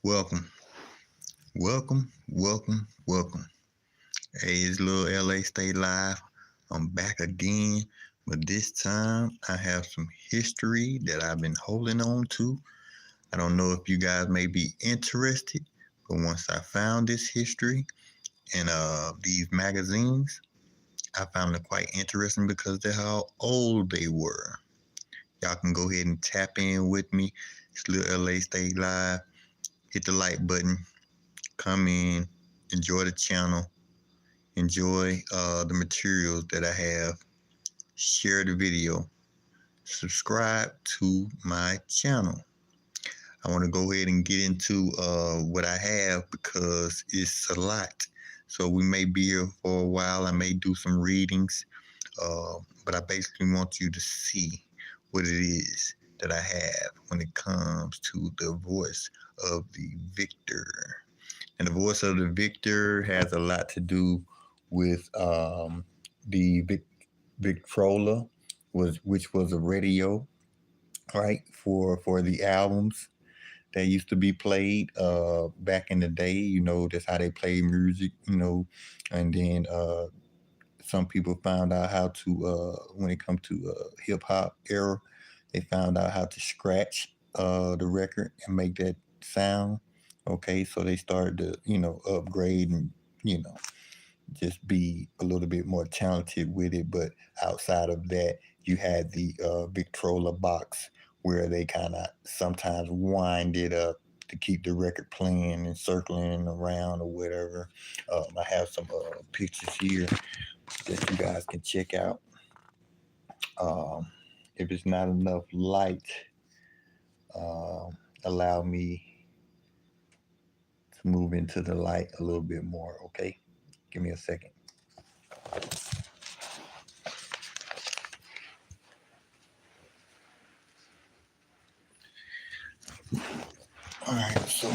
Welcome, welcome. Hey, it's little LA Stay Live. I'm back again, but this time I have some history that I've been holding on to. I don't know if you guys may be interested, but once I found this history in these magazines, I found it quite interesting because of how old they were. Y'all can go ahead and tap in with me. It's little LA Stay Live. Hit the like button. Come in, enjoy the channel, enjoy the materials that I have, share the video, subscribe to my channel. I want to go ahead and get into what I have because it's a lot. So we may be here for a while. I may do some readings, but I basically want you to see what it is that I have when it comes to the voice of the victor. And the voice of the victor has a lot to do with the Victrola, which was a radio, right, for the albums that used to be played back in the day. That's how they played music. And then some people found out how to when it comes to hip hop era, they found out how to scratch the record and make that sound. Okay, so they started to upgrade and you know just be a little bit more talented with it. But outside of that, you had the Victrola box where they kind of sometimes wind it up to keep the record playing and circling around or whatever. I have some pictures here that you guys can check out. Um, if it's not enough light, allow me to move into the light a little bit more. Okay, give me a second. All right, so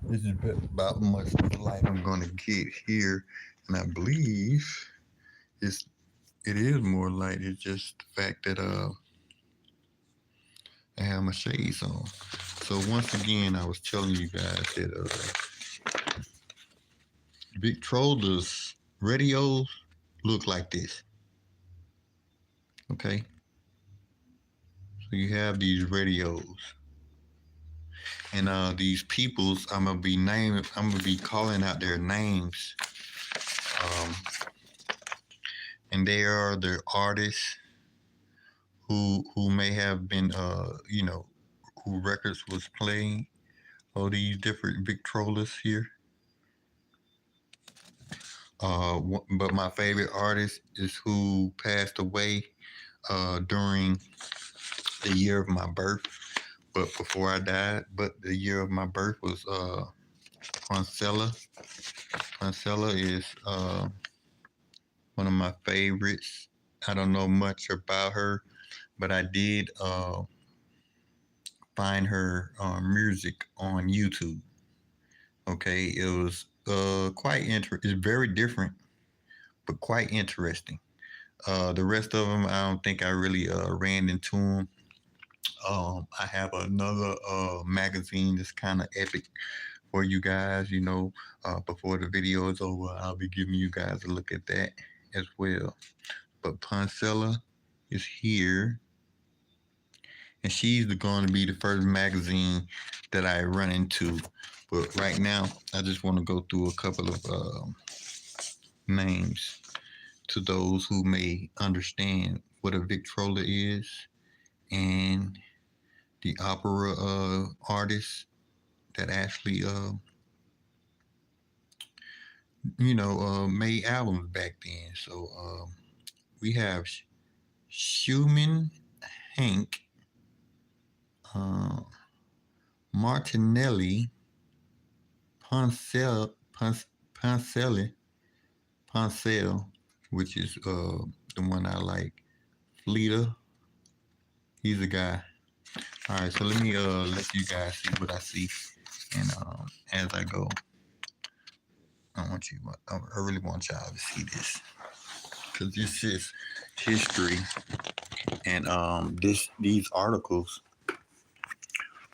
this is about much light I'm gonna get here, and I believe it's it is more light. It's just the fact that I have my shades on. So once again, I was telling you guys that Victrola's radios look like this. Okay, so you have these radios, and these peoples. I'm gonna be calling out their names, um, and they are the artists who may have been who records was playing. All these different Victrolas here. But my favorite artist is who passed away during the year of my birth, but before I died. But the year of my birth was Poncella. Poncella is one of my favorites. I don't know much about her, but I did find her music on YouTube. Okay, it was quite interesting. It's very different, but quite interesting. The rest of them, I don't think I really ran into them. I have another magazine that's kind of epic for you guys. Before the video is over, I'll be giving you guys a look at that as well. But Poncella is here, and she's going to be the first magazine that I run into. But right now, I just want to go through a couple of names to those who may understand what a Victrola is and the opera artists that actually made albums back then. So we have Schumann Hank, uh, Martinelli, Poncel, Poncelli, Poncel, which is the one I like. Fleeta, he's a guy. All right, so let me let you guys see what I see, and as I go, I really want y'all to see this because this is history, and these articles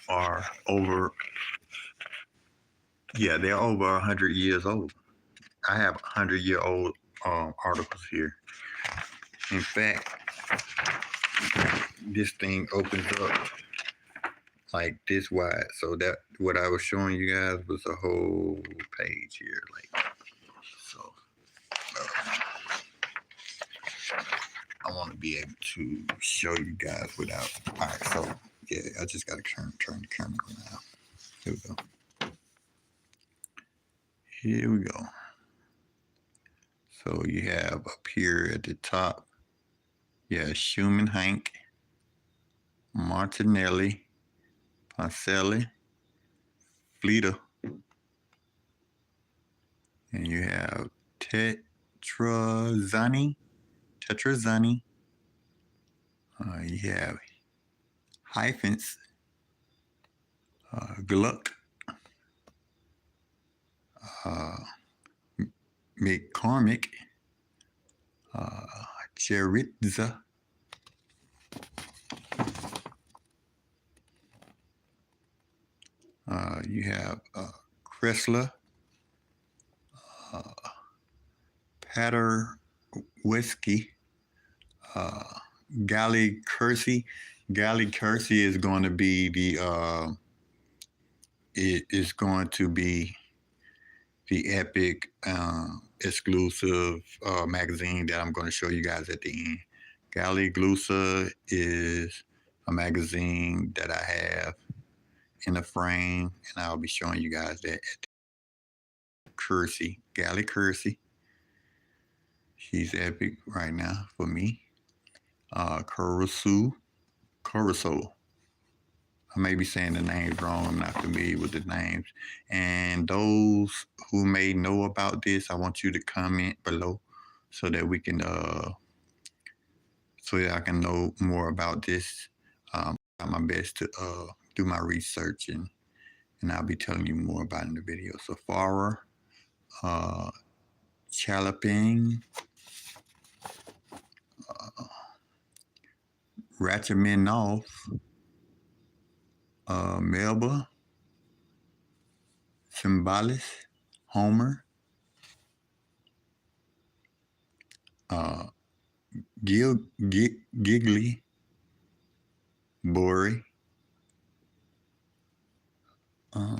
are over, they're over 100 years old. I have 100-year-old articles here. In fact, this thing opens up like this wide. So that what I was showing you guys was a whole page here, like so. I want to be able to show you guys without. All right, so yeah, I just got to turn the camera now. Here we go. Here we go. So you have up here at the top, Schumann, Hank, Martinelli, Poncelli, Fleeta, and you have Tetrazzani. You have hyphens, Gluck, McCormick, Cheritza, you have Chrysler, Patter Whiskey, Galley Kersey. Galley Kersey is going to be the epic exclusive magazine that I'm going to show you guys at the end. Galley Glusa is a magazine that I have in a frame, and I'll be showing you guys that at Kersey, Galley Kersey. She's epic right now for me. Caruso. I may be saying the names wrong. I'm not familiar with the names. And those who may know about this, I want you to comment below so that we can, so that I can know more about this. I'll try my best to do my research, and I'll be telling you more about it in the video. So Farah, Chalaping, Rachmaninoff, Melba, Symbolis, Homer, Giggly, Bory, all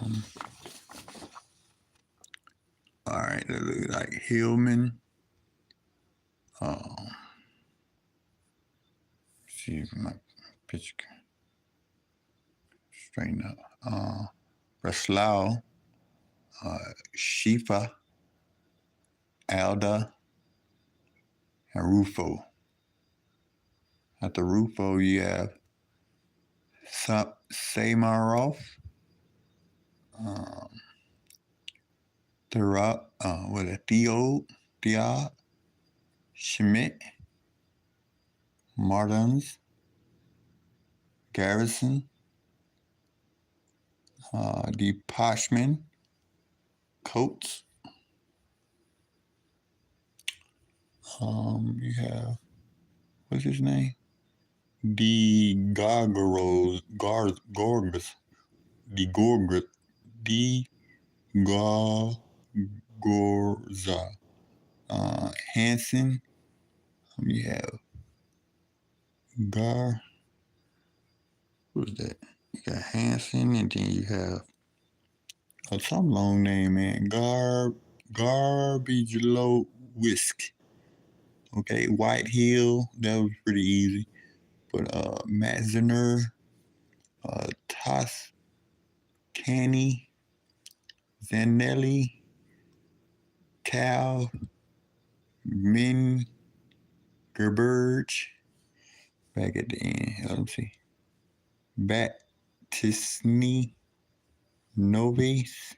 right, like Hillman, see if my picture can straighten up. Breslau, Shifa, Alda, and Rufo. After Rufo, you have Samarov, Theo, Schmidt, Martins, Garrison, D. Poshman, Coates. You have, what's his name? D. Gorgas, D. Gorza, Hanson. You have who's that? You got Hanson, and then you have some long name, man. Garbage Low Whisk. Okay, White Hill, that was pretty easy. But Matzner, Toscani, Zanelli, Cal, Min, Gerberge, back at the end, let me see. Batisni, Novis,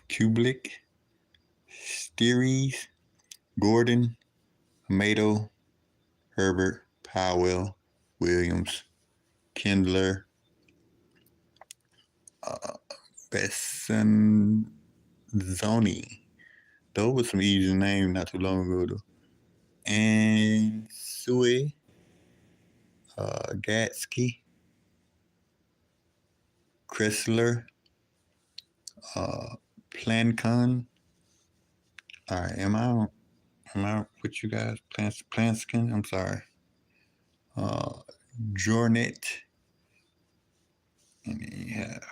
Kublik, Steries, Gordon, Amato, Herbert, Powell, Williams, Kindler, Bessanzoni. Those were some easy names not too long ago, though. And Sue, Gatsky, Chrysler, Plancon. All right, am I with you guys? Planskin, I'm sorry. Jornet, and then you have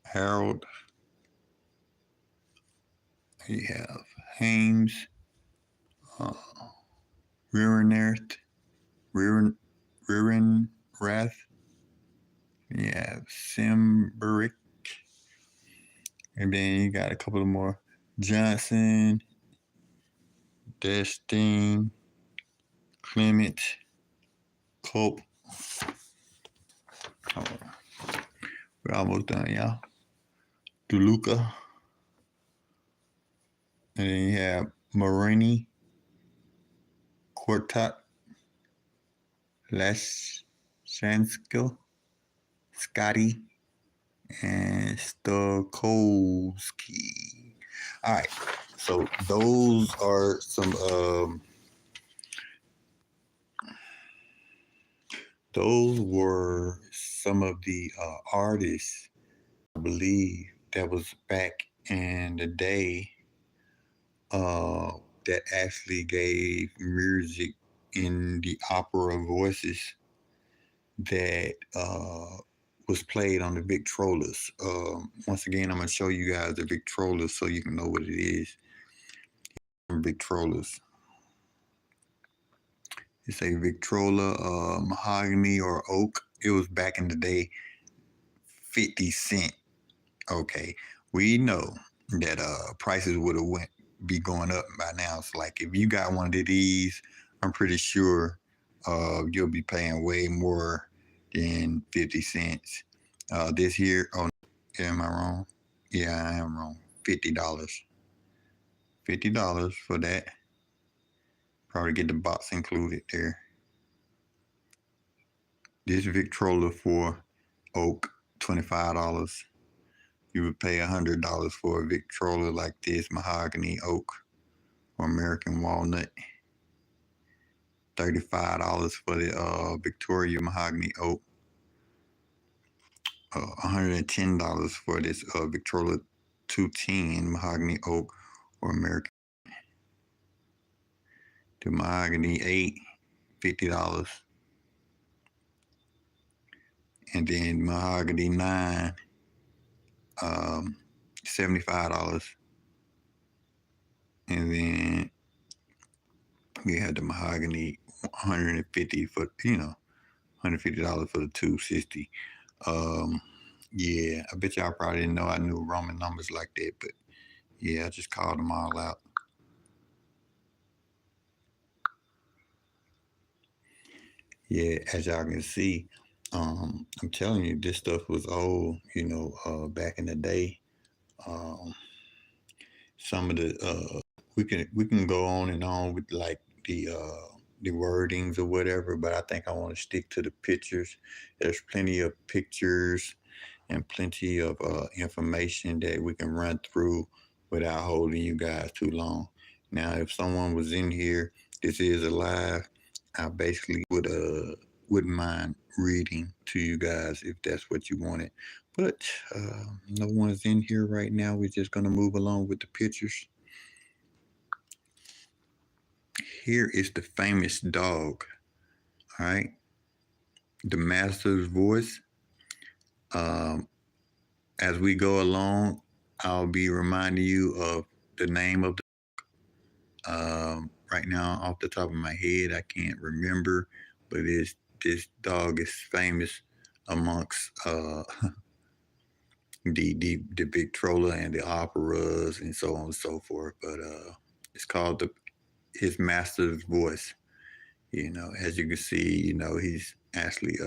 Harold. You have Hames, Rirenrath, Rirenrath. You have Simberic, and then you got a couple of more. Johnson, Destin, Clement, Cope. Oh, we're almost done, y'all. DeLuca. And then you have Marini, Quartot, Lashanskill, Scotty, and Stokowski. All right, so those are some those were some of the artists, I believe, that was back in the day that actually gave music in the opera voices that was played on the Victrolas. Once again, I'm going to show you guys the Victrolas so you can know what it is. Victrolas. It's a Victrola, mahogany or oak. It was back in the day 50 cents. Okay, we know that prices would have be going up by now. It's like if you got one of these, I'm pretty sure you'll be paying way more than 50 cents. This here, oh, am I wrong? Yeah, I am wrong. $50. $50 for that. Probably get the box included there. This Victrola for oak, $25. You would pay $100 for a Victrola like this, mahogany oak or American walnut. $35 for the Victoria mahogany oak. $110 for this Victrola 210 mahogany oak or American. The mahogany 8, $50. And then mahogany 9, $75. And then we had the mahogany 150 for, $150 for the 260. Yeah, I bet y'all probably didn't know I knew Roman numbers like that, but yeah, I just called them all out. Yeah, as y'all can see, I'm telling you, this stuff was old, back in the day. Some of the we can go on and on with like the wordings or whatever, but I think I want to stick to the pictures. There's plenty of pictures and plenty of information that we can run through without holding you guys too long. Now, if someone was in here, this is a live, I basically wouldn't mind reading to you guys if that's what you wanted. But no one's in here right now. We're just going to move along with the pictures. Here is the famous dog, all right? The master's voice. As we go along, I'll be reminding you of the name of the right now, off the top of my head, I can't remember, but this dog is famous amongst the Victrola and the operas and so on and so forth. But it's called his master's voice. As you can see, he's actually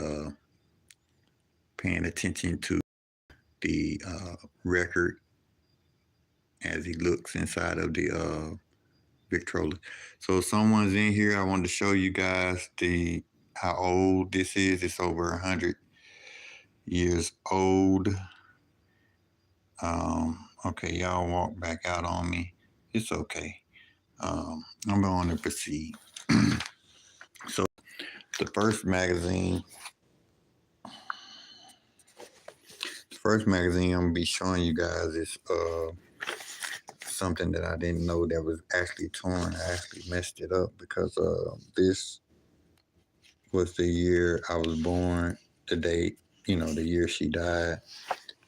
paying attention to the record as he looks inside of the Victrola. So if someone's in here, I wanted to show you guys how old this is. It's over 100 years old. Okay, y'all walk back out on me. It's okay. I'm going to proceed. So the first magazine first magazine I'm gonna be showing you guys is something that I didn't know that was actually torn. I actually messed it up because this was the year I was born, the date, the year she died,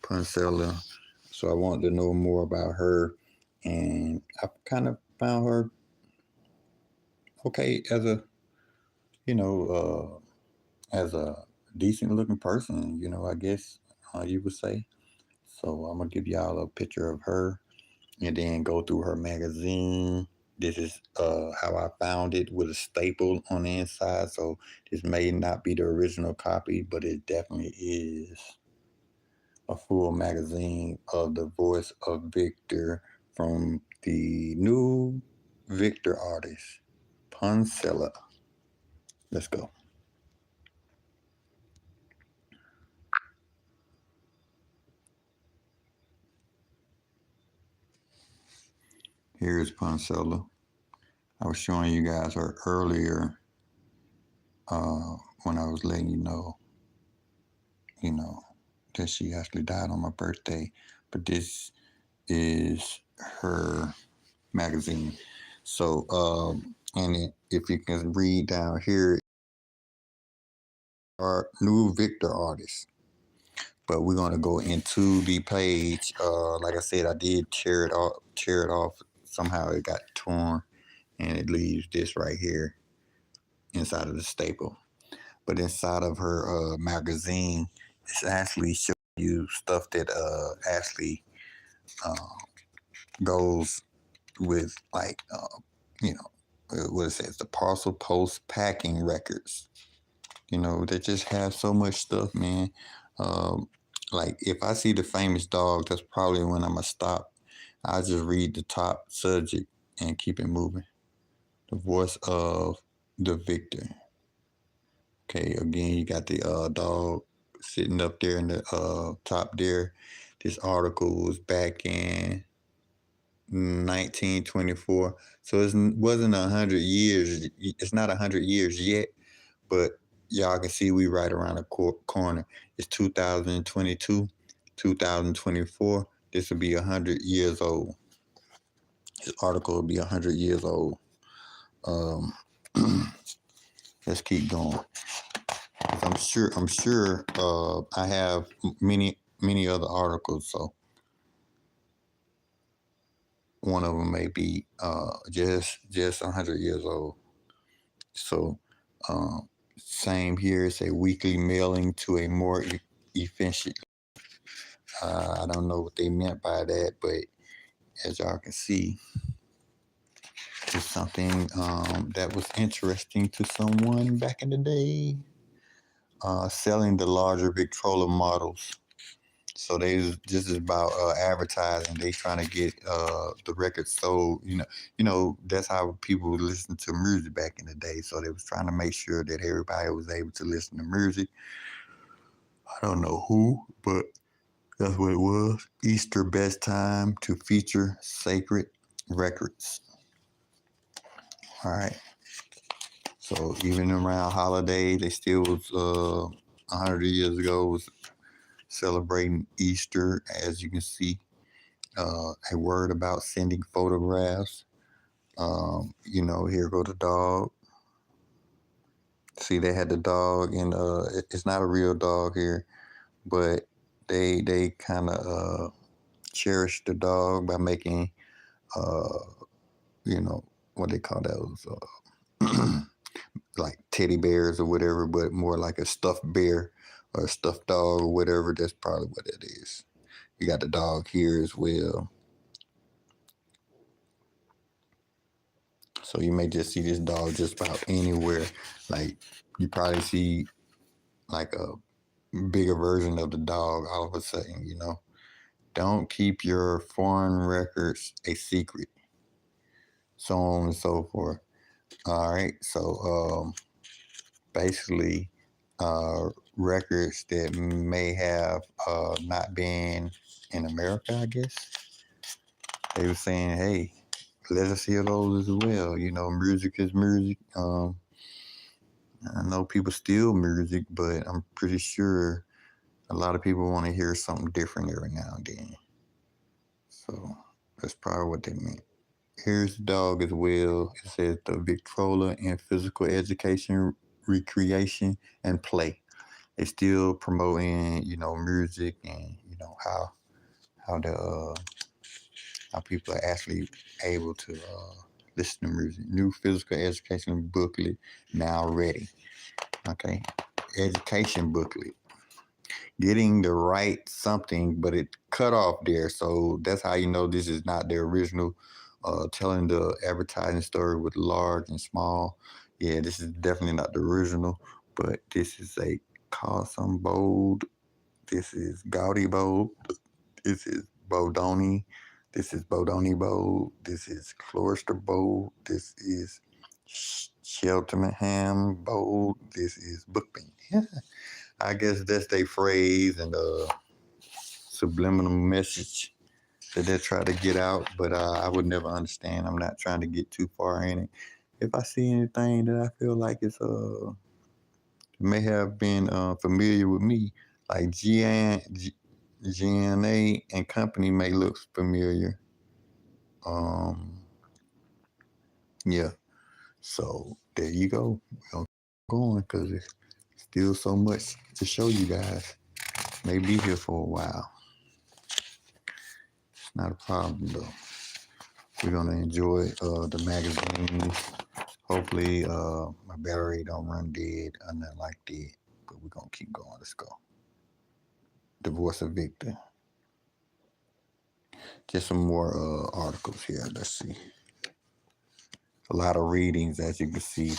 Puncella. So I wanted to know more about her, and I kind of found her okay as a decent looking person, I guess you would say. So I'm gonna give y'all a picture of her and then go through her magazine. This is how I found it with a staple on the inside. So this may not be the original copy, but it definitely is a full magazine of the voice of Victor from the new Victor artist, Puncella. Let's go. Here's Puncella. I was showing you guys her earlier when I was letting you know, that she actually died on my birthday. But this is her magazine. So, if you can read down here, our new Victor artist. But we're gonna go into the page. Like I said, I did tear it off. Somehow it got torn, and it leaves this right here inside of the staple. But inside of her magazine, it's actually showing you stuff that actually goes with like what it says, the parcel post packing records. They just have so much stuff, man. Like if I see the famous dog, that's probably when I'm gonna stop. I just read the top subject and keep it moving. The voice of the victor. Okay, again, you got the dog sitting up there in the top there. This article was back in 1924, so it wasn't 100 years. It's not 100 years yet, but y'all can see we right around the corner. It's 2022, 2024. This will be 100 years old. This article will be 100 years old. Let's keep going. I'm sure I have many other articles, so one of them may be just 100 years old. So same here. It's a weekly mailing to a more efficient. I don't know what they meant by that, but as y'all can see, it's something that was interesting to someone back in the day. Selling the larger Victrola models. So this is about advertising. They trying to get the records sold. That's how people would listen to music back in the day. So they was trying to make sure that everybody was able to listen to music. I don't know who, but that's what it was. Easter best time to feature sacred records. All right. So even around holidays, they still was 100 years ago was celebrating Easter. As you can see, a word about sending photographs. Here go the dog. See, they had the dog, and it's not a real dog here, but they kind of cherish the dog by making, what they call those, like teddy bears or whatever, but more like a stuffed bear or a stuffed dog or whatever. That's probably what it is. You got the dog here as well. So you may just see this dog just about anywhere. Like you probably see like a bigger version of the dog all of a sudden, Don't keep your foreign records a secret. So on and so forth. All right. So basically records that may have not been in America, I guess. They were saying, hey, let us hear those as well. Music is music. I know people steal music, but I'm pretty sure A lot of people want to hear something different every now and then. So that's probably what they meant. Here's the dog as well. It says the Victrola in physical education, recreation, and play. They still promoting, music and how the how people are actually able to listen to music. New physical education booklet now ready. Okay, education booklet. Getting the right something, but it cut off there. So that's how you know this is not the original. Telling the advertising story with large and small. Yeah, this is definitely not the original, but this is a Cawsum Bold. This is Gaudy Bold. This is Bodoni. This is Bodoni Bold. This is Cloister Bold. This is Cheltenham Bold. This is Bookman. Yeah, I guess that's their phrase and subliminal message that they try to get out, but I would never understand. I'm not trying to get too far in it. If I see anything that I feel like it's may have been familiar with me, like GNA and company may look familiar. Yeah. So there you go. We're going because it's still so much to show you guys. May be here for a while. It's not a problem though. We're gonna enjoy the magazine. Hopefully, my battery don't run dead or nothing like that. But we're gonna keep going. Let's go. Divorce of Victor. Just some more articles here. Let's see. A lot of readings, as you can see.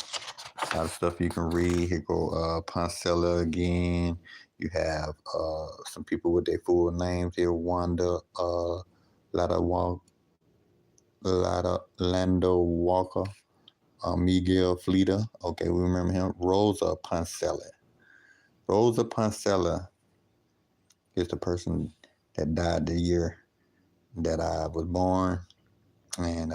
A lot of stuff you can read. Here go Poncella again. You have some people with their full names here. Wanda Lando Walker. Miguel Fleta. Okay, we remember him. Rosa Poncella. Rosa Poncella is the person that died the year that I was born. And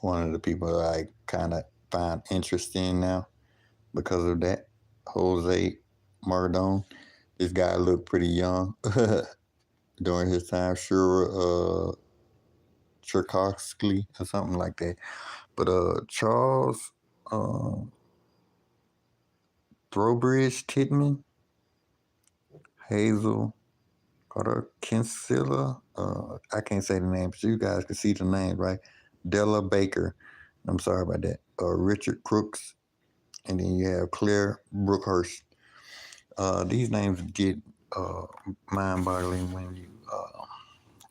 one of the people I kind of find interesting now because of that, Jose Mardon. This guy looked pretty young during his time. Sure, Tchaikovsky or something like that. But Charles Throwbridge Titman, Hazel Carter Kinsella, I can't say the name, but you guys can see the name, right? Della Baker. I'm sorry about that. Richard Crooks, and then you have Claire Brookhurst. These names get mind-boggling when you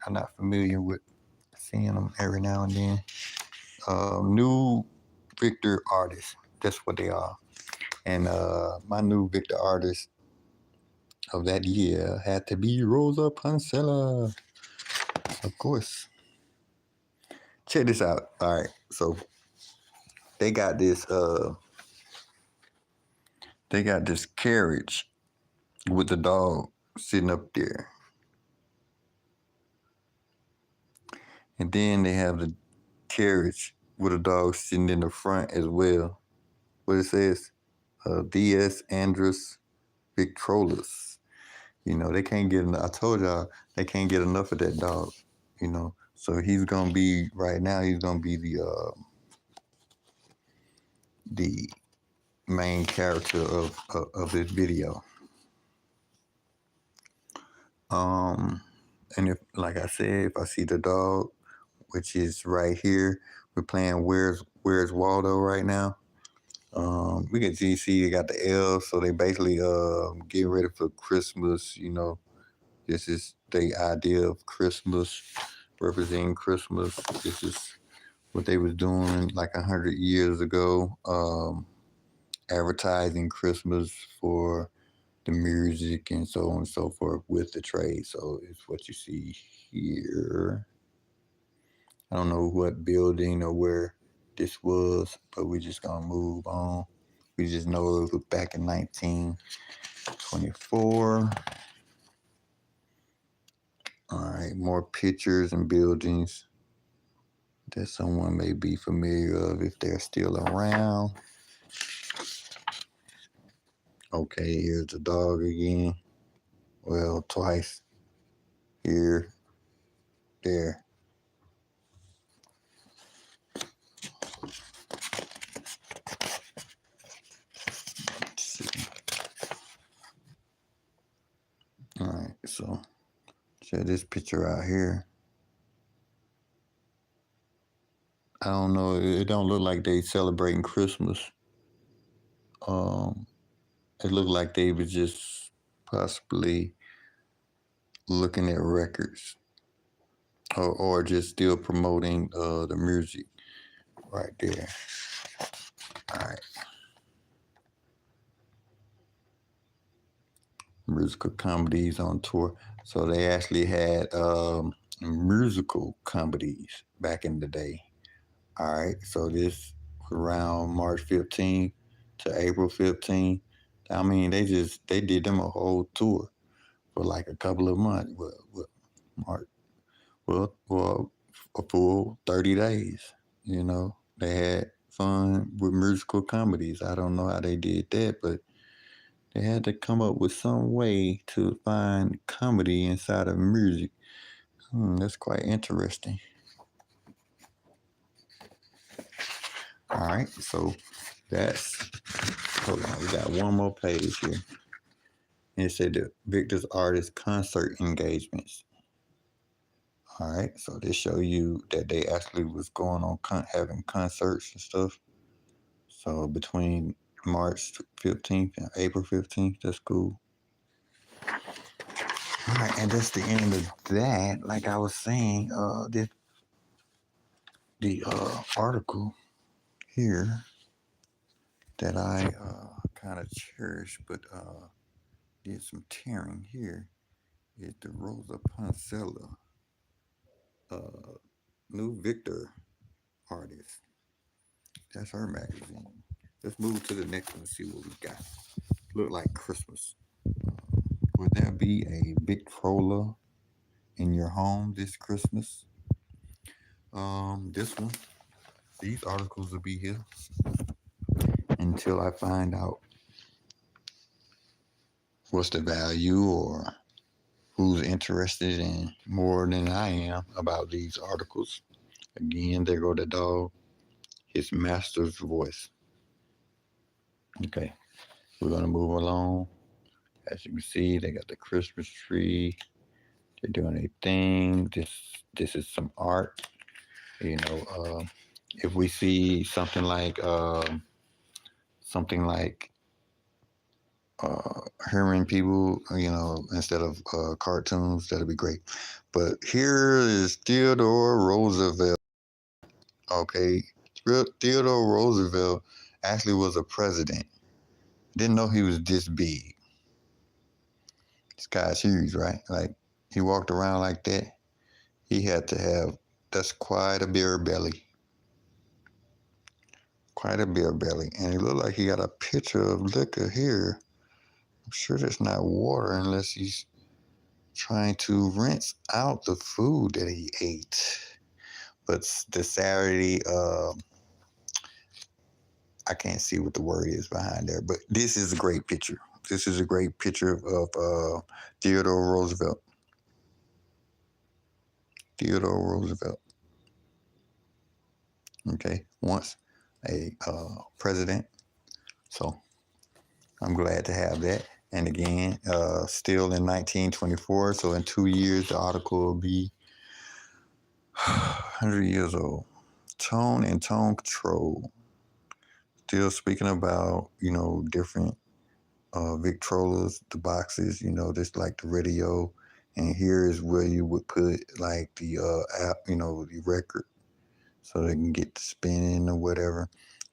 are not familiar with seeing them every now and then. New Victor artists, that's what they are. And my new Victor artist of that year had to be Rosa Poncella, of course. Check this out. All right, so they got this carriage with the dog sitting up there. And then they have the carriage with a dog sitting in the front as well. What it says, D.S. Andrus Victrolas. They can't get enough. I told y'all they can't get enough of that dog. So he's gonna be right now. He's gonna be the main character of this video. And if, like I said, if I see the dog, which is right here, we're playing Where's Waldo right now. We can see they got the elves, so they basically getting ready for Christmas. This is the idea of Christmas, representing Christmas. This is what they was doing like 100 years ago, advertising Christmas for the music and so on and so forth with the trade. So it's what you see here. I don't know what building or where this was, but we're just gonna move on. We just know it was back in 1924. All right, more pictures and buildings that someone may be familiar of if they're still around. Okay, here's the dog again. Well, twice. Here, there. Let's see. All right, so check this picture out here. I don't know. It don't look like they celebrating Christmas. Um, it looked like they was just possibly looking at records, or just still promoting the music right there. All right. Musical comedies on tour. So they actually had musical comedies back in the day. All right. So this was around March 15th to April 15th. I mean, they did them a whole tour for like a couple of months. March, well, a full 30 days. You know, they had fun with musical comedies. I don't know how they did that, but they had to come up with some way to find comedy inside of music. That's quite interesting. All right, so hold on, we got one more page here. And it said the Victor's artist concert engagements. All right, so they show you that they actually was going on having concerts and stuff. So between March 15th and April 15th, that's cool. All right, and that's the end of that. Like I was saying, the article here that I kind of cherish, but did some tearing here is the Rosa Poncella, new Victor artist. That's her magazine. Let's move to the next one and see what we got. Look like Christmas. Would there be a Victrola in your home this Christmas? This one. These articles will be here until I find out what's the value or who's interested in more than I am about these articles. Again, there go the dog, his master's voice. Okay, we're gonna move along. As you can see, they got the Christmas tree. They're doing a thing. This is some art. You know, if we see something like hearing people, instead of cartoons, that'd be great. But here is Theodore Roosevelt. Okay, Theodore Roosevelt actually was a president. Didn't know he was this big. This guy's huge, right? Like he walked around like that. He had to have, that's quite a beer belly. Quite a beer belly. And it looked like he got a pitcher of liquor here. I'm sure that's not water unless he's trying to rinse out the food that he ate. But the Saturday, I can't see what the word is behind there, but this is a great picture. This is a great picture of Theodore Roosevelt. Theodore Roosevelt. Okay, once a president. So I'm glad to have that. And again, still in 1924. So in 2 years, the article will be 100 years old. Tone and tone control. Still speaking about, different Victrolas, the boxes, just like the radio. And here is where you would put like the app, the record, so they can get to spinning or whatever.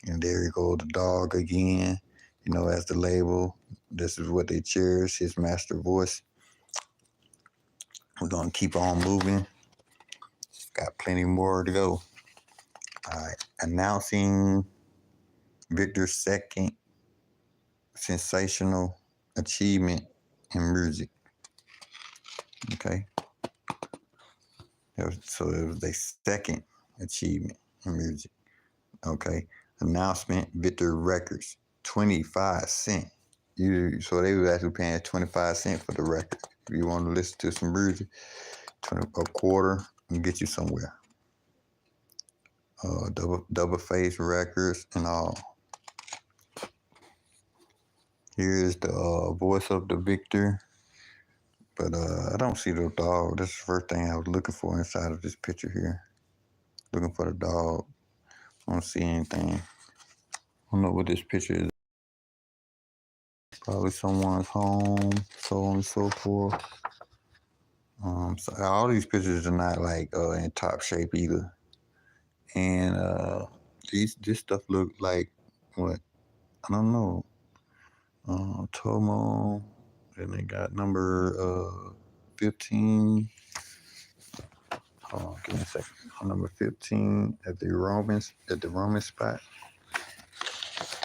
And there you go, the dog again, as the label. This is what they cherish, his master voice. We're going to keep on moving. Got plenty more to go. All right, announcing Victor's second sensational achievement in music. Okay. So it was their second achievement in music. Okay. Announcement, Victor Records, 25 cents. So they was actually paying 25 cents for the record. If you want to listen to some music, a quarter and get you somewhere. Double Face Records and all. Here's the voice of the victor. But I don't see the dog. That's the first thing I was looking for inside of this picture here. Looking for the dog. I don't see anything. I don't know what this picture is. Probably someone's home, so on and so forth. So all these pictures are not like in top shape either. And this stuff look like what? I don't know. Tomo. Then they got number 15. Hold on, give me a second. Number 15 at the Roman spot.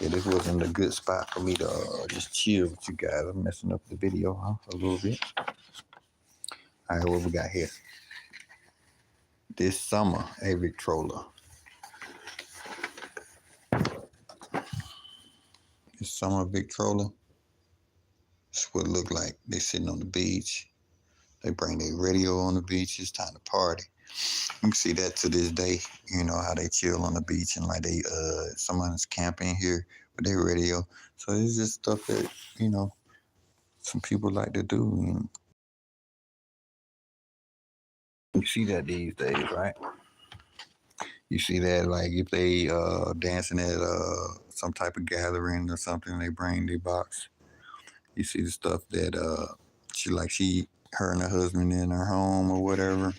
Yeah, this wasn't a good spot for me to just chill with you guys. I'm messing up the video, a little bit. All right, what we got here? This summer, a Victrola. This summer Victrola. This is what it look like. They sitting on the beach. They bring their radio on the beach. It's time to party. You can see that to this day. You know how they chill on the beach and like they someone's camping here with their radio. So it's just stuff that some people like to do. And you see that these days, right? You see that like if they dancing at some type of gathering or something, they bring their box. You see the stuff that her and her husband in her home or whatever.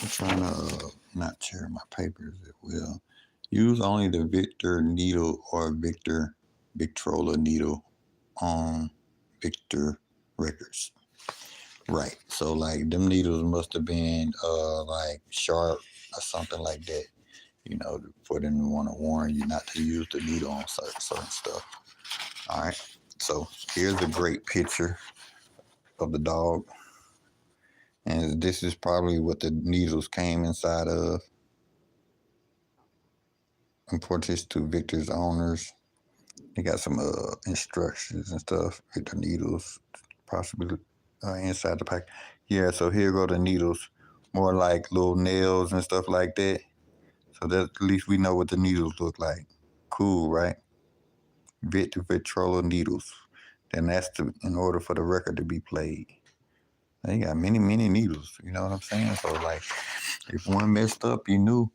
I'm trying to not tear my papers at will. Use only the Victor needle or Victrola needle on Victor records. Right. So like them needles must have been like sharp or something like that. For them to want to warn you not to use the needle on certain stuff. All right. So here's a great picture of the dog. And this is probably what the needles came inside of. Importance to Victor's owners. They got some instructions and stuff with the needles, possibly inside the pack. Yeah, so here go the needles. More like little nails and stuff like that. So that at least we know what the needles look like. Cool, right? Victor Victrola needles. Then that's in order for the record to be played. They got many, many needles. You know what I'm saying? So like, if one messed up, you knew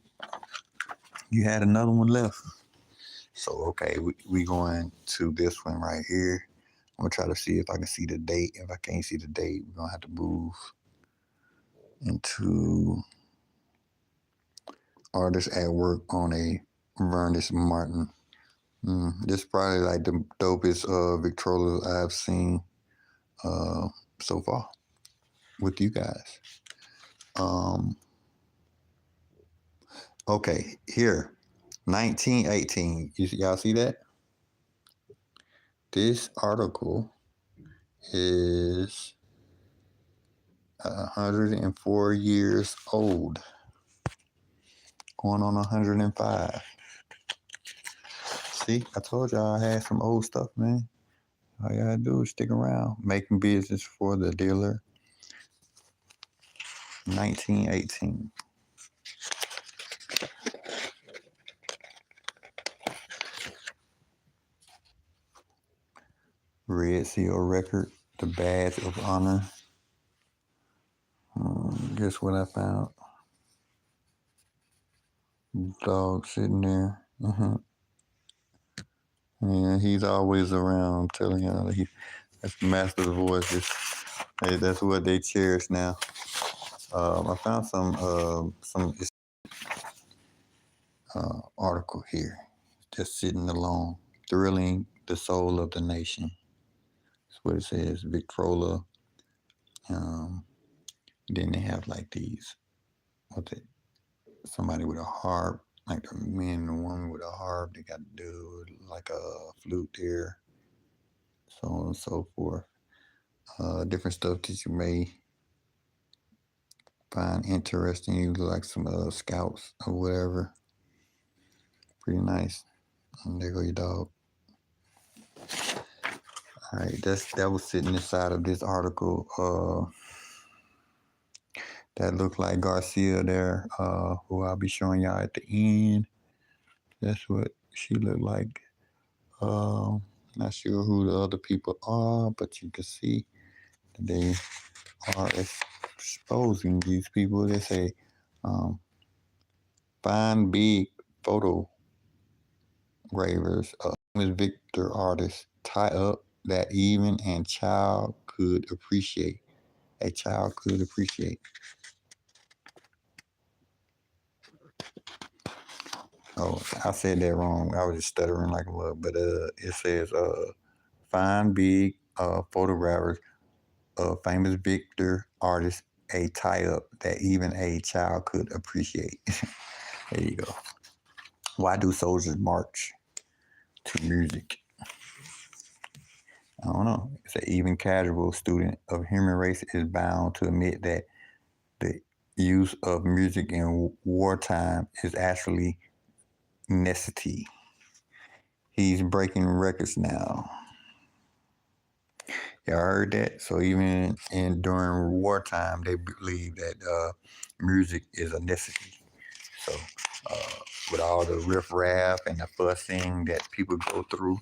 you had another one left. So okay, we going to this one right here. I'm gonna try to see if I can see the date. If I can't see the date, we're gonna have to move into artist at work on a Vernis Martin. This is probably like the dopest Victrola I've seen so far with you guys. Okay, here, 1918. Y'all see that? This article is 104 years old, going on 105. See, I told y'all I had some old stuff, man. All you gotta do is stick around. Making business for the dealer. 1918. Red Seal record, the badge of honor. Guess what I found? Dog sitting there. Yeah, he's always around telling y'all that's the master's voices. Hey, that's what they cherish now. I found some article here, just sitting alone, thrilling the soul of the nation. That's what it says, Victrola. Then they have like these, somebody with a harp, like a man and a woman with a harp. They got to do like a flute there, so on and so forth. Different stuff that you may find interesting. You like some scouts or whatever. Pretty nice. And there go your dog. All right, that was sitting inside of this article. That looked like Garcia there, who I'll be showing y'all at the end. That's what she looked like. Not sure who the other people are, but you can see that they are exposing these people. They say, find big photo gravers of famous Victor artists tie up that even a child could appreciate. A child could appreciate. Oh, I said that wrong. I was just stuttering like a mug. But it says find big photographers of famous Victor artists a tie-up that even a child could appreciate. There you go. Why do soldiers march to music? I don't know. It's an even casual student of human race is bound to admit that the use of music in wartime is actually necessity. He's breaking records now. Y'all heard that? So even during wartime, they believe that music is a necessity. So with all the riffraff and the fussing that people go through,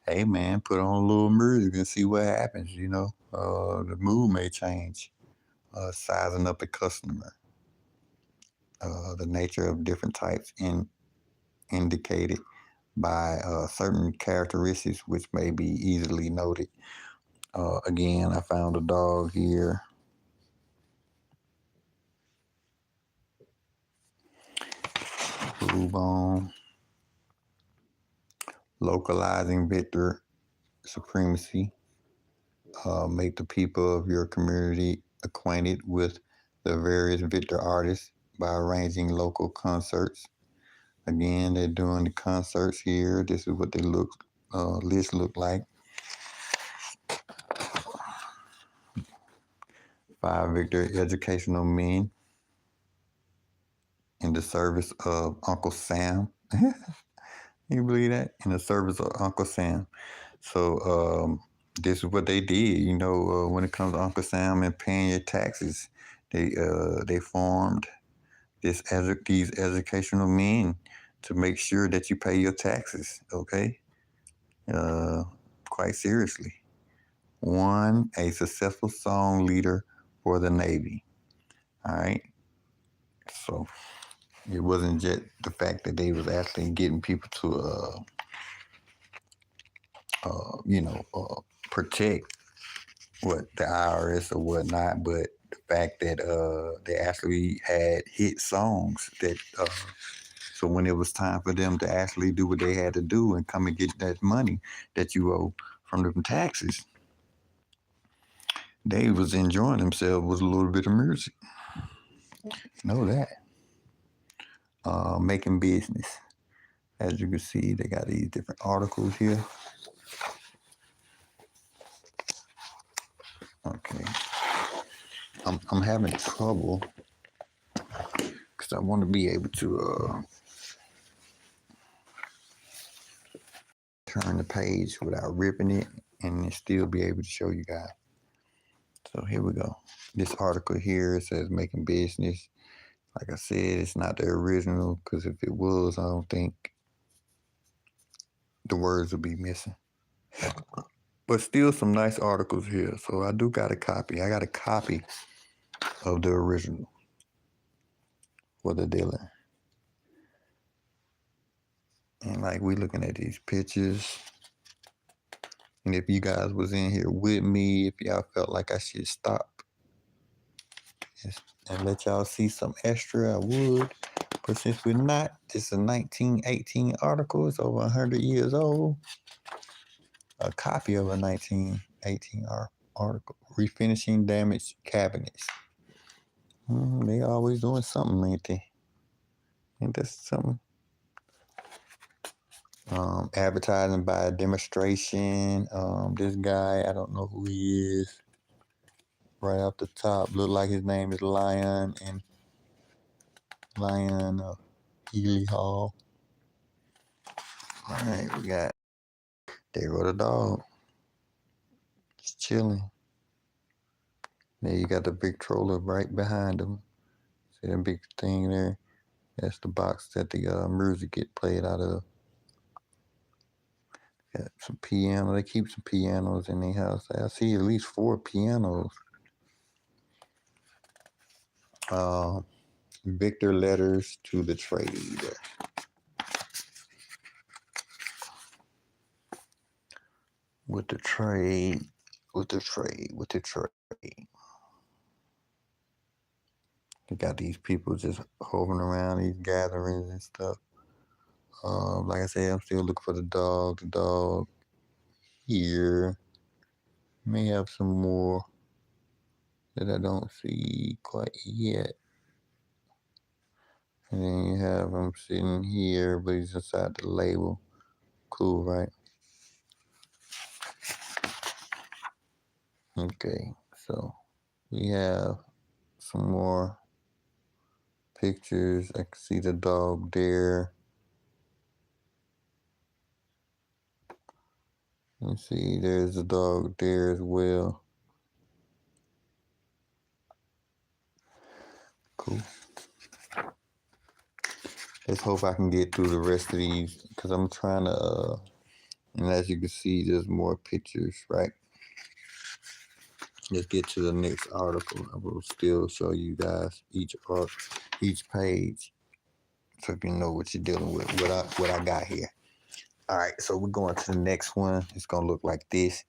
hey man, put on a little music and see what happens. The mood may change. Sizing up a customer. The nature of different types indicated by certain characteristics which may be easily noted. Again, I found a dog here. Blue bone. Localizing Victor supremacy. Make the people of your community acquainted with the various Victor artists by arranging local concerts. Again, they're doing the concerts here. This is what they list look like. 5 Victor educational men in the service of Uncle Sam. You believe that? In the service of Uncle Sam. So this is what they did. When it comes to Uncle Sam and paying your taxes, they formed these educational men to make sure that you pay your taxes. Okay, quite seriously. 1, a successful song leader for the Navy. All right. So it wasn't just the fact that they was actually getting people to, protect what the IRS or whatnot, but the fact that they actually had hit songs that. So when it was time for them to actually do what they had to do and come and get that money that you owe from them taxes, they was enjoying themselves with a little bit of music. Know that. Making business. As you can see, they got these different articles here. Okay. I'm having trouble because I want to be able to turn the page without ripping it and still be able to show you guys. So here we go. This article here says making business. Like I said, it's not the original because if it was, I don't think the words would be missing. But still some nice articles here. So I do got a copy. I got a copy of the original for the dealer. And like we looking at these pictures. And if you guys was in here with me, if y'all felt like I should stop and let y'all see some extra, I would. But since we're not, it's a 1918 article. It's over 100 years old. A copy of a 1918 article. Refinishing damaged cabinets. They always doing something, ain't they? Ain't that something? Advertising by demonstration. This guy, I don't know who he is. Right off the top, look like his name is Lion Healy Hall. All right, we got, there go the dog. Just chilling. There you got the Victrola right behind him. See that big thing there? That's the box that the music get played out of. Got some piano. They keep some pianos in their house. I see at least 4 pianos. Victor letters to the trade. With the trade. They got these people just hovering around these gatherings and stuff. Like I said, I'm still looking for the dog. The dog here. May have some more that I don't see quite yet. And then you have him sitting here, but he's inside the label. Cool, right? Okay, so we have some more pictures. I can see the dog there. You see, there's the dog there as well. Cool. Let's hope I can get through the rest of these because I'm trying to, and as you can see, there's more pictures, right? Let's get to the next article. I will still show you guys each page so you know what you're dealing with, what I got here. All right, so we're going to the next one. It's gonna look like this.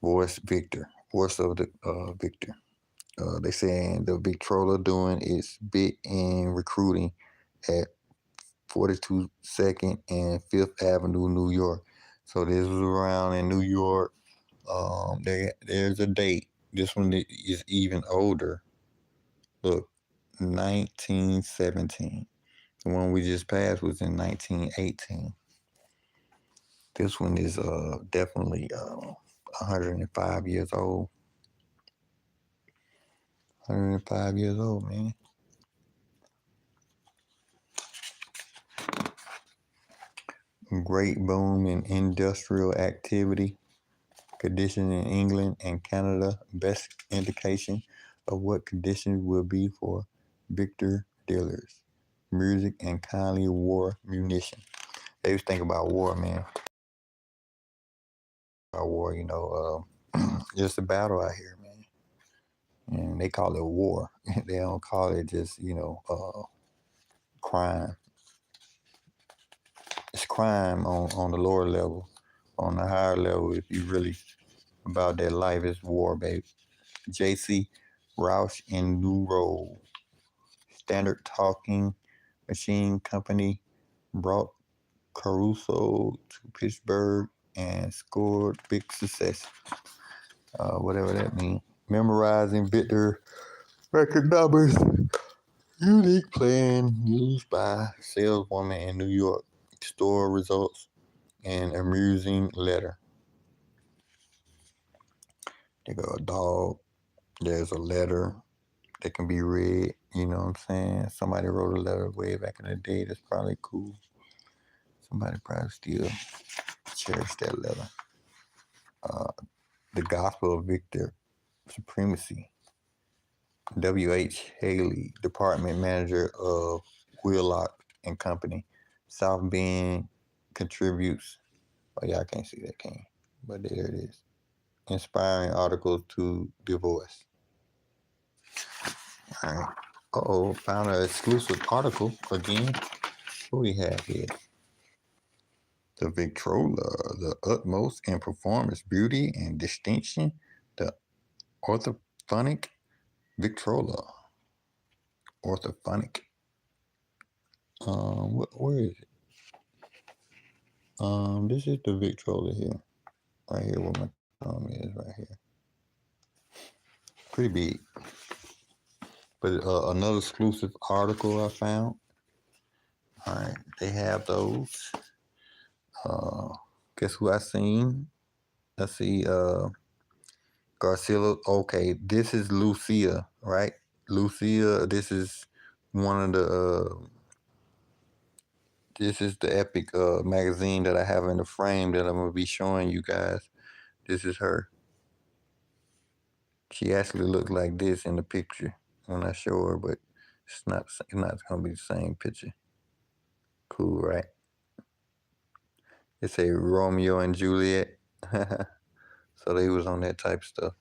Voice of the Victor. They saying the Victrola doing its bit in recruiting at 42nd and 5th Avenue, New York. So this was around in New York. There's a date. This one is even older. Look, 1917. The one we just passed was in 1918. This one is definitely 105 years old. 105 years old, man. Great boom in industrial activity condition in England and Canada. Best indication of what conditions will be for Victor dealers. Music and kindly war munition. They was thinking about war, man. About war, just a battle out here, man. And they call it war. They don't call it just, crime. It's crime on the lower level. On the higher level, if you really about that life, it's war, baby. J.C. Roush and New Road. Standard Talking Machine Company brought Caruso to Pittsburgh and scored big success. Whatever that means. Memorizing Victor record numbers. Unique plan used by saleswoman in New York. Store results and amusing letter. They got a dog. There's a letter that can be read. You know what I'm saying? Somebody wrote a letter way back in the day. That's probably cool. Somebody probably still cherish that letter. The Gospel of Victor Supremacy. W.H. Haley, Department Manager of Wheelock and Company. South Bend contributes. Oh, yeah, I can't see that, can you? But there it is. Inspiring articles to divorce. All right. Uh-oh, found an exclusive article again. What we have here? The Victrola, the utmost in performance, beauty, and distinction. The orthophonic Victrola. Orthophonic. Where is it? This is the Victrola here. Right here where my thumb is, right here. Pretty big. But another exclusive article I found. All right, they have those. Guess who I seen? I see Garcia. Okay, this is Lucia, right? Lucia, this is one of the This is the Epic magazine that I have in the frame that I'm going to be showing you guys. This is her. She actually looks like this in the picture when I show her, but it's not going to be the same picture. Cool, right? It's a Romeo and Juliet. So they was on that type of stuff.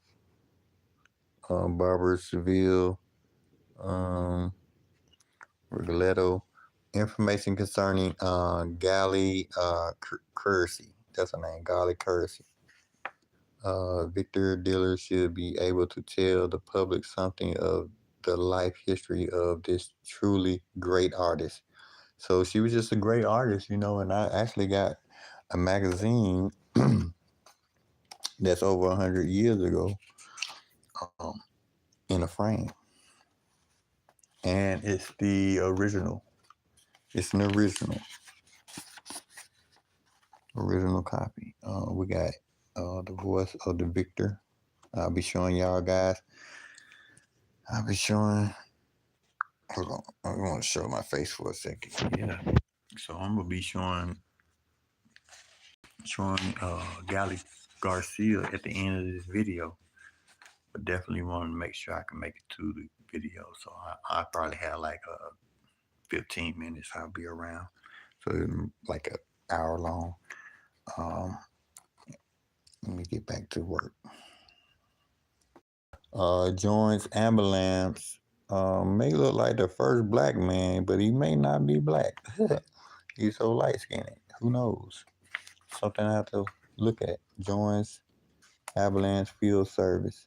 Barbara Seville, Rigoletto. Information concerning Gally Kersey. That's her name, Gally Kersey. Victor Diller should be able to tell the public something of the life history of this truly great artist. So she was just a great artist, and I actually got a magazine that's over 100 years ago in a frame. And it's the original. It's an original copy. We got the voice of the Victor. I'll be showing y'all guys. Hold on. I want to show my face for a second. Yeah. So I'm gonna be showing Gally Garcia at the end of this video. But definitely want to make sure I can make it to the video. So I probably have like 15 minutes I'll be around. So like an hour long. Let me get back to work. Joins ambulance. May look like the first black man, but he may not be black. He's so light skinned. Who knows? Something I have to look at. Joins ambulance field service.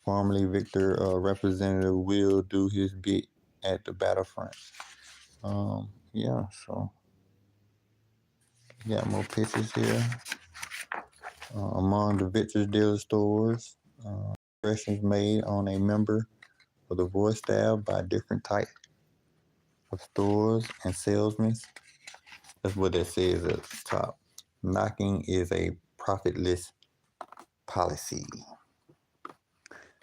Formerly Victor Representative will do his bit at the battlefront. Yeah, so got more pictures here. Among the Victor's dealer stores, impressions made on a member of the voice staff by different types of stores and salesmen. That's what that says at the top. Knocking is a profitless policy.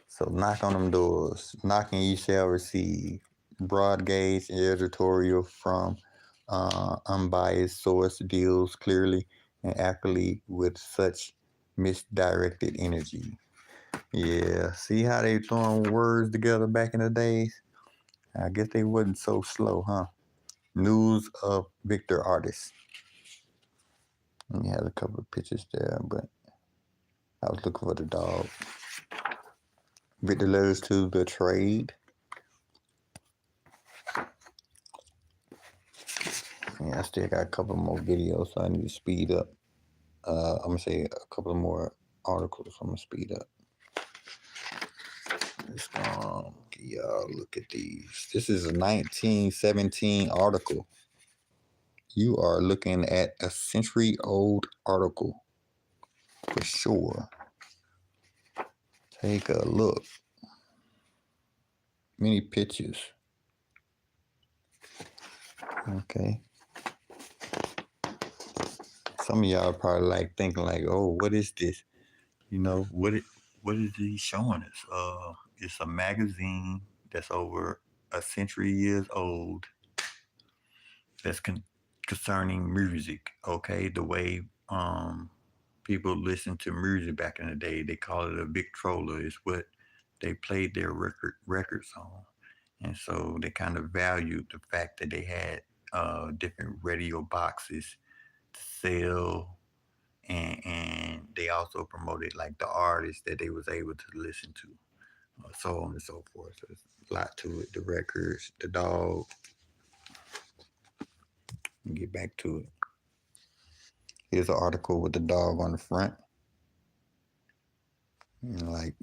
So knock on them doors. Knocking you shall receive. Broad gauge editorial from unbiased source deals clearly and accurately with such misdirected energy. Yeah, see how they throwing words together back in the days? I guess they wasn't so slow, huh? News of Victor artists. And you had a couple of pictures there, but I was looking for the dog. Victor letters to the trade. Yeah, I still got a couple more videos, so I need to speed up. I'm gonna say a couple more articles. So I'm gonna speed up. Let's y'all look at these. This is a 1917 article. You are looking at a century-old article for sure. Take a look. Many pictures. Okay. Some of y'all probably like thinking like, oh, what is this? What is he showing us? It's a magazine that's over a century years old. That's concerning music. Okay, the way people listen to music back in the day, they call it a Victrola. Is what they played their records on, and so they kind of valued the fact that they had different radio boxes to sell. And they also promoted like the artists that they was able to listen to, so on and so forth. So there's a lot to it. The records, the dog. Get back to it. Here's an article with the dog on the front. Like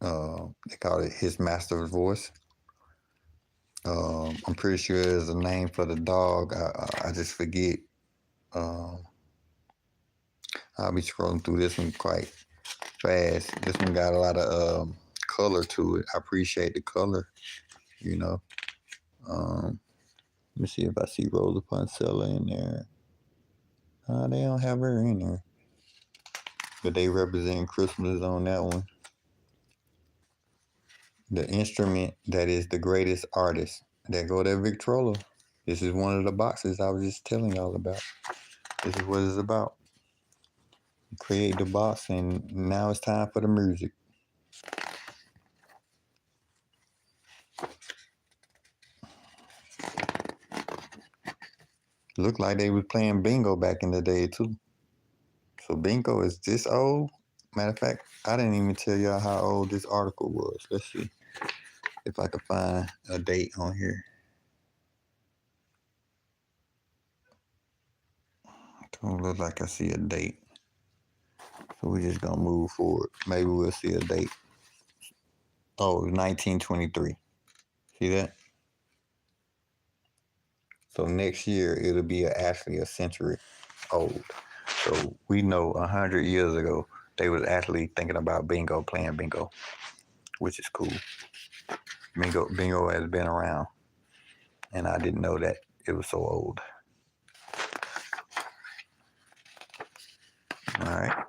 they call it His Master's Voice. I'm pretty sure there's a name for the dog. I just forget. I'll be scrolling through this one quite fast. This one got a lot of color to it. I appreciate the color, Let me see if I see Rosa Poncella in there. They don't have her in there. But they represent Christmas on that one. The instrument that is the greatest artist. There go that Victrola. This is one of the boxes I was just telling y'all about. This is what it's about. Create the box, and now it's time for the music. Looked like they was playing bingo back in the day too. So bingo is this old. Matter of fact, I didn't even tell y'all how old this article was. Let's see if I can find a date on here. Don't look like I see a date. So we're just gonna move forward. Maybe we'll see a date. Oh, 1923. See that? So next year it'll be actually a century old. So we know 100 years ago they was actually thinking about bingo, playing bingo, which is cool. Bingo has been around, and I didn't know that it was so old. All right.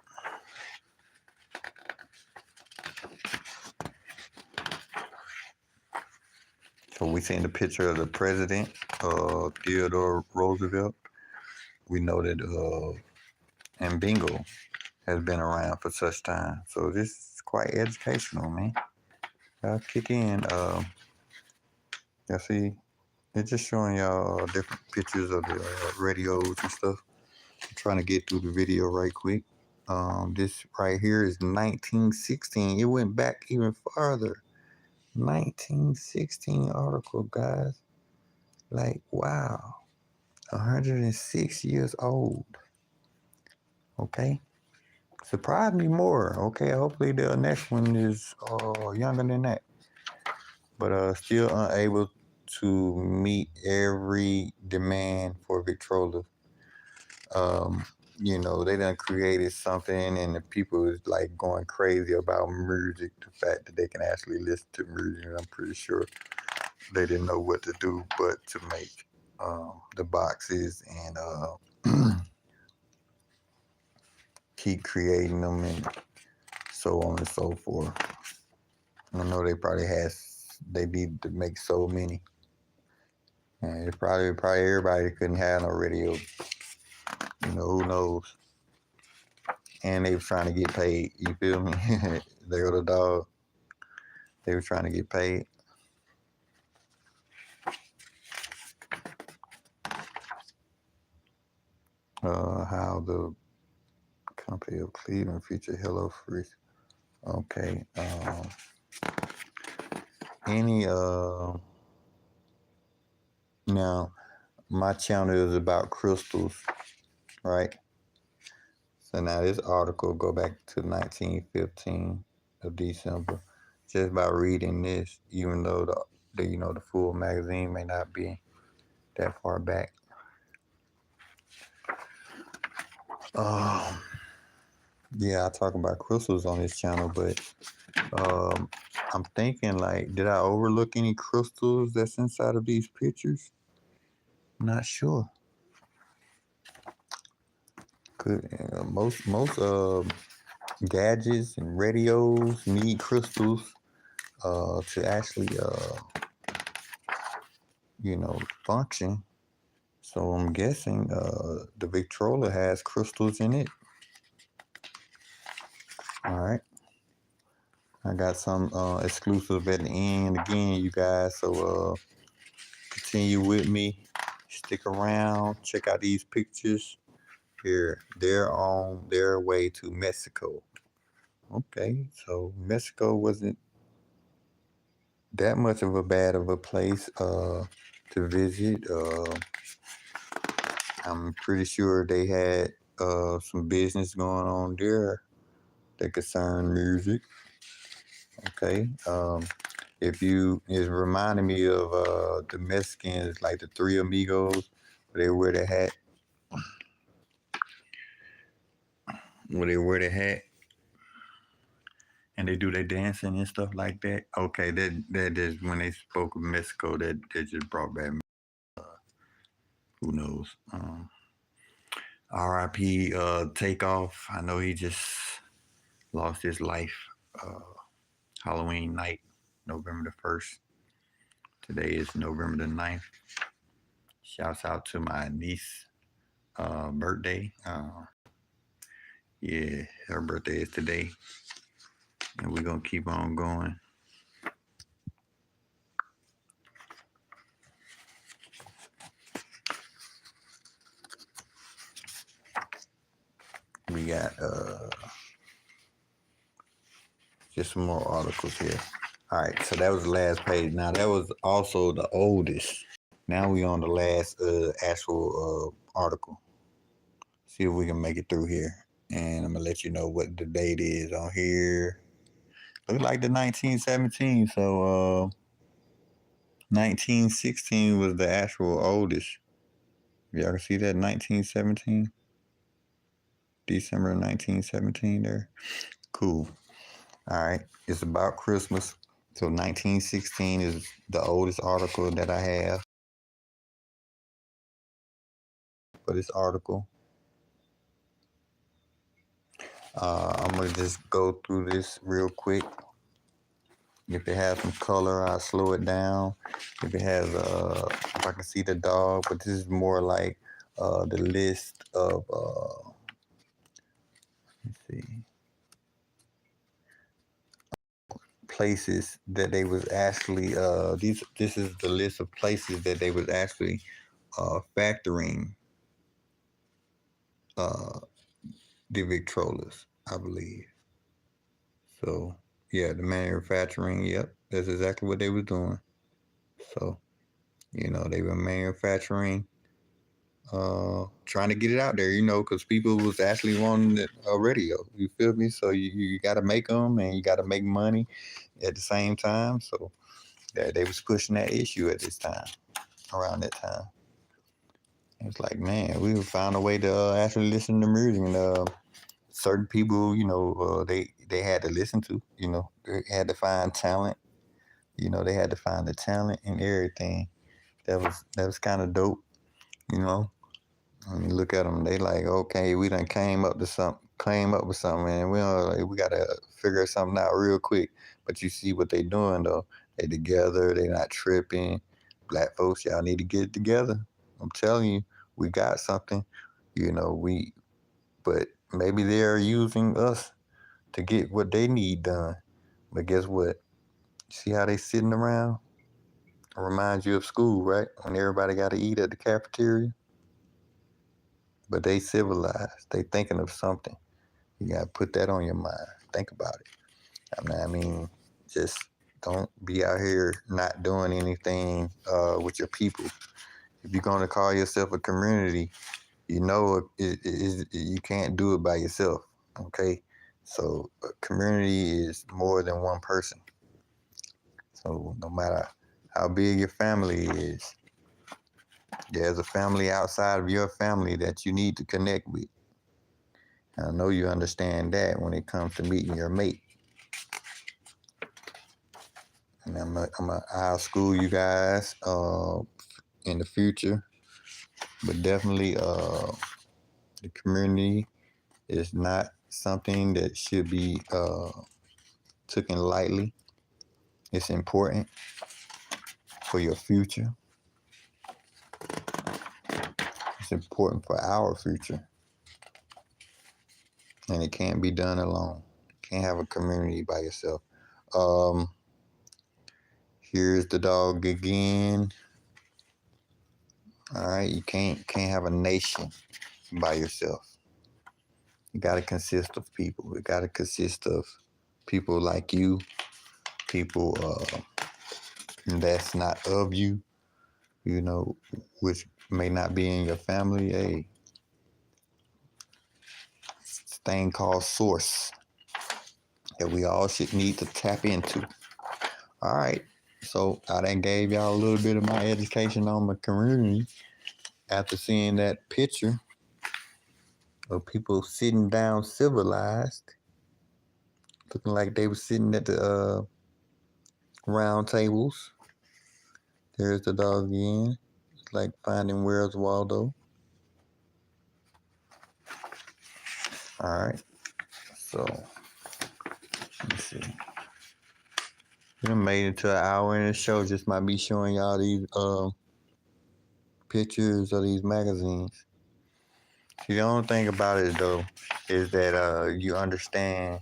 So we seen the picture of the president, Theodore Roosevelt. We know that, and bingo has been around for such time. So this is quite educational, man. Y'all kick in. Y'all see, it's just showing y'all different pictures of the radios and stuff. I'm trying to get through the video right quick. This right here is 1916. It went back even farther. 1916 article, guys. Like, wow. 106 years old. Okay. Surprised me more. Okay, hopefully the next one is younger than that. But still unable to meet every demand for Victrola. You know, they done created something and the people is like going crazy about music, the fact that they can actually listen to music. I'm pretty sure they didn't know what to do but to make the boxes and keep creating them and so on and so forth. I know they need to make so many. And it's probably everybody couldn't have no radio. You know, who knows? And they were trying to get paid. You feel me? They were the dog. They were trying to get paid. How the company of Cleveland featured Hello Fresh. Okay. Now my channel is about crystals, right? So now this article go back to 1915 of December. Just by reading this, even though the full magazine may not be that far back. Yeah, I talk about crystals on this channel, but I'm thinking like, did I overlook any crystals that's inside of these pictures? I'm not sure. Most gadgets and radios need crystals to actually function. So I'm guessing the Victrola has crystals in it. All right. I got some exclusive at the end again, you guys. So continue with me. Stick around. Check out these pictures. Here, they're on their way to Mexico. Okay, so Mexico wasn't that much of a bad of a place to visit. I'm pretty sure they had some business going on there that concerned music. Okay. It's reminding me of the Mexicans, like the Three Amigos, where they wear the hat. And they do their dancing and stuff like that. Okay, that is when they spoke of Mexico, that just brought back who knows. R.I.P. Takeoff. I know he just lost his life Halloween night, November the 1st. Today is November the 9th. Shouts out to my niece birthday. Yeah, her birthday is today. And we're going to keep on going. We got just some more articles here. All right, so that was the last page. Now, that was also the oldest. Now we on the last actual article. See if we can make it through here. And I'm going to let you know what the date is on here. Looks like the 1917, so 1916 was the actual oldest. Y'all can see that, 1917? December 1917 there. Cool. All right, it's about Christmas. So 1916 is the oldest article that I have for this article. I'm going to just go through this real quick. If it has some color, I'll slow it down. If it has, if I can see the dog, but this is more like the list of, let's see, places that they was actually, this is the list of places that they was actually factoring the Victrolas, I believe. So, yeah, the manufacturing, yep, that's exactly what they were doing. So, you know, they were manufacturing, trying to get it out there, you know, because people was actually wanting a radio, you feel me? So you got to make them and you got to make money at the same time. So they was pushing that issue at this time, around that time. It's like, man, we found a way to actually listen to music, and certain people, you know, they had to listen to, you know, they had to find talent, you know, they had to find the talent and everything. That was kind of dope, you know. When you look at them, they like, okay, we done came up with something, and we gotta figure something out real quick. But you see what they doing though? They together, they not tripping. Black folks, y'all need to get it together. I'm telling you, we got something, you know. But maybe they're using us to get what they need done. But guess what? See how they sitting around? It reminds you of school, right? When everybody got to eat at the cafeteria. But they civilized. They thinking of something. You got to put that on your mind. Think about it. I mean, just don't be out here not doing anything with your people. If you're going to call yourself a community, you know you can't do it by yourself, okay? So a community is more than one person. So no matter how big your family is, there's a family outside of your family that you need to connect with. And I know you understand that when it comes to meeting your mate. And I'll school you guys in the future, but definitely the community is not something that should be taken lightly. It's important for your future. It's important for our future. And it can't be done alone. You can't have a community by yourself. Here's the dog again. All right, you can't have a nation by yourself. It got to consist of people. It got to consist of people like you, people that's not of you, you know, which may not be in your family. Hey, it's a thing called source that we all should need to tap into. All right, so I done gave y'all a little bit of my education on my community after seeing that picture of people sitting down civilized, looking like they were sitting at the round tables. There's the dog again. It's like finding Where's Waldo. All right. So, let's see. We done made it to an hour in the show. Just might be showing y'all these pictures of these magazines. See, the only thing about it though is that you understand.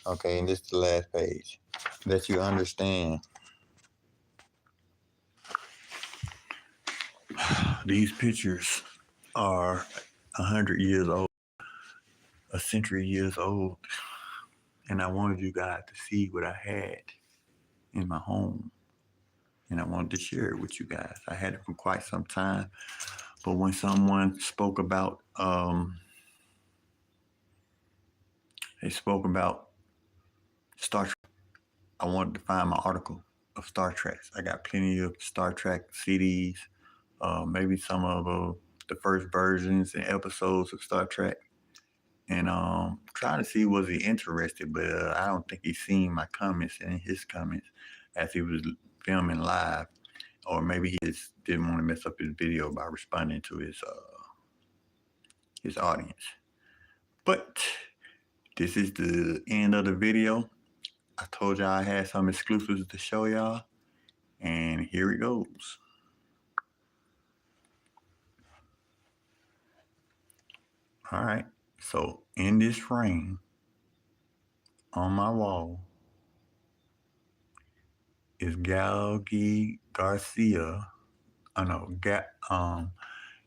Okay, and this is the last page. That you understand these pictures are 100 years old, a century years old, and I wanted you guys to see what I had in my home, and I wanted to share it with you guys. I had it for quite some time, but when someone spoke about, they spoke about Star Trek, I wanted to find my article of Star Trek. I got plenty of Star Trek CDs, maybe some of the first versions and episodes of Star Trek. And trying to see was he interested, but I don't think he seen my comments and his comments as he was filming live, or maybe he just didn't want to mess up his video by responding to his audience. But this is the end of the video. I told y'all I had some exclusives to show y'all, and here it goes. All right, so in this frame on my wall is Galgi Garcia. I know,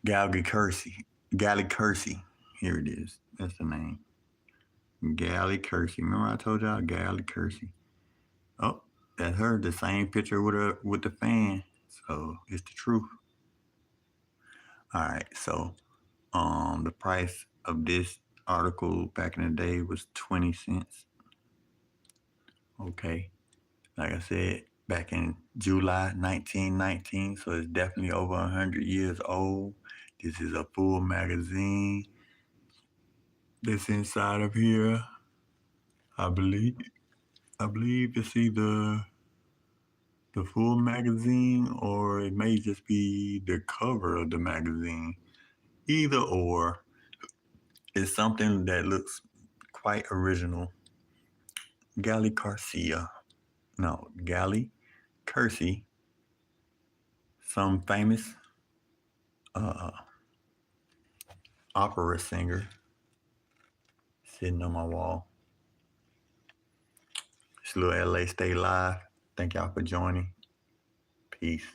Galgi Kersey. Gally Kersey. Here it is. That's the name. Gally Kersey. Remember I told y'all Gally Kersey. Oh, that's her. The same picture with the fan. So it's the truth. All right. So the price of this article back in the day was 20 cents. Okay. Like I said, back in July 1919. So it's definitely over 100 years old. This is a full magazine. This inside of here, I believe it's either the full magazine or it may just be the cover of the magazine. Either or, it's something that looks quite original. Gally Kersey, some famous opera singer, sitting on my wall. It's Little LA Stay Live. Thank y'all for joining. Peace.